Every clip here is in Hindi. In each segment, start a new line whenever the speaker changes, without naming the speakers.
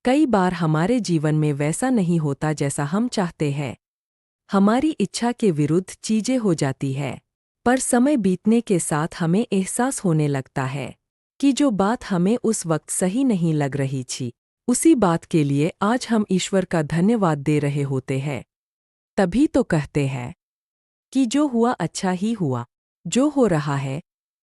कई बार हमारे जीवन में वैसा नहीं होता जैसा हम चाहते हैं। हमारी इच्छा के विरुद्ध चीजें हो जाती है। पर समय बीतने के साथ हमें एहसास होने लगता है कि जो बात हमें उस वक्त सही नहीं लग रही थी, उसी बात के लिए आज हम ईश्वर का धन्यवाद दे रहे होते हैं। तभी तो कहते हैं कि जो हुआ अच्छा ही हुआ, जो हो रहा है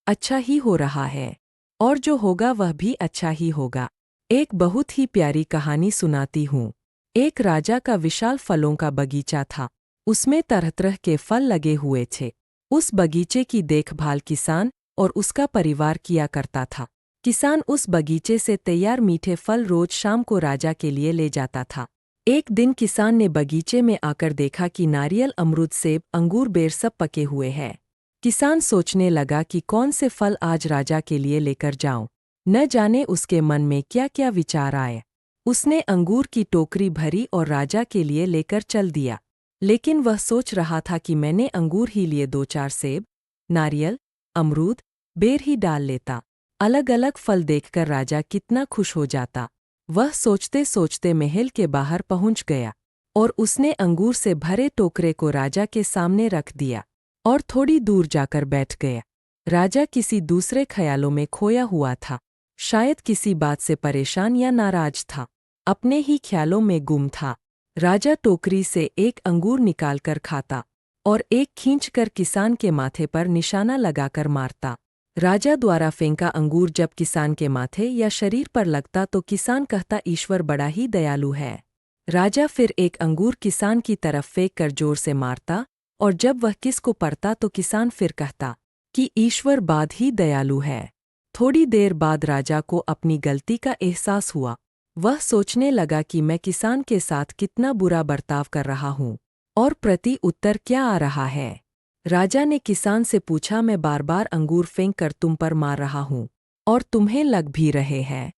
अच्छा ही हो रहा है, और जो होगा वह भी अच्छा ही होगा। एक बहुत ही प्यारी कहानी सुनाती हूँ। एक राजा का विशाल फलों का बगीचा था। उसमें तरह तरह के फल लगे हुए थे। उस बगीचे की देखभाल किसान और उसका परिवार किया करता था। किसान उस बगीचे से तैयार मीठे फल रोज शाम को राजा के लिए ले जाता था। एक दिन किसान ने बगीचे में आकर देखा कि नारियल, अमरूद, सेब, अंगूर, बेर सब पके हुए हैं। किसान सोचने लगा कि कौन से फल आज राजा के लिए लेकर जाऊं। न जाने उसके मन में क्या क्या विचार आए। उसने अंगूर की टोकरी भरी और राजा के लिए लेकर चल दिया। लेकिन वह सोच रहा था कि मैंने अंगूर ही लिए 2-4 सेब, नारियल, अमरूद, बेर ही डाल लेता। अलग अलग फल देखकर राजा कितना खुश हो जाता। वह सोचते सोचते महल के बाहर पहुंच गया और उसने अंगूर से भरे टोकरे को राजा के सामने रख दिया और थोड़ी दूर जाकर बैठ गया। राजा किसी दूसरे ख्यालों में खोया हुआ था। शायद किसी बात से परेशान या नाराज था। अपने ही ख्यालों में गुम था। राजा टोकरी से एक अंगूर निकालकर खाता और एक खींचकर किसान के माथे पर निशाना लगाकर मारता। राजा द्वारा फेंका अंगूर जब किसान के माथे या शरीर पर लगता तो किसान कहता, ईश्वर बड़ा ही दयालु है। राजा फिर एक अंगूर किसान की तरफ फेंक कर जोर से मारता और जब वह किस को पड़ता तो किसान फिर कहता कि ईश्वर बाद ही दयालु है। थोड़ी देर बाद राजा को अपनी गलती का एहसास हुआ। वह सोचने लगा कि मैं किसान के साथ कितना बुरा बर्ताव कर रहा हूँ और प्रति उत्तर क्या आ रहा है। राजा ने किसान से पूछा, मैं बार बार अंगूर फेंक कर तुम पर मार रहा हूँ और तुम्हें लग भी रहे हैं,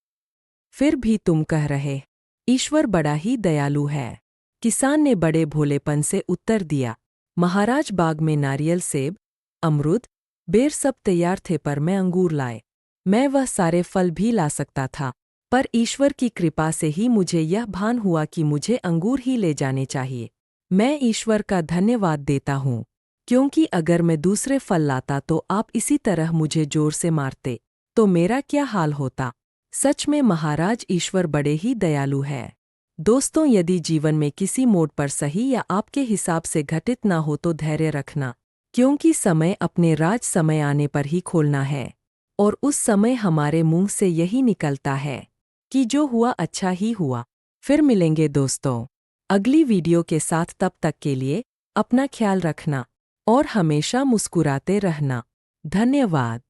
फिर भी तुम कह रहे ईश्वर बड़ा ही दयालु है। किसान ने बड़े भोलेपन से उत्तर दिया, महाराज, बाग में नारियल, सेब, अमरूद, बेर सब तैयार थे पर मैं अंगूर लाए। मैं वह सारे फल भी ला सकता था, पर ईश्वर की कृपा से ही मुझे यह भान हुआ कि मुझे अंगूर ही ले जाने चाहिए। मैं ईश्वर का धन्यवाद देता हूँ, क्योंकि अगर मैं दूसरे फल लाता तो आप इसी तरह मुझे जोर से मारते तो मेरा क्या हाल होता। सच में महाराज, ईश्वर बड़े ही दयालु है। दोस्तों, यदि जीवन में किसी मोड़ पर सही या आपके हिसाब से घटित ना हो तो धैर्य रखना, क्योंकि समय अपने राज समय आने पर ही खोलना है। और उस समय हमारे मुंह से यही निकलता है कि जो हुआ अच्छा ही हुआ। फिर मिलेंगे दोस्तों अगली वीडियो के साथ। तब तक के लिए अपना ख्याल रखना और हमेशा मुस्कुराते रहना। धन्यवाद।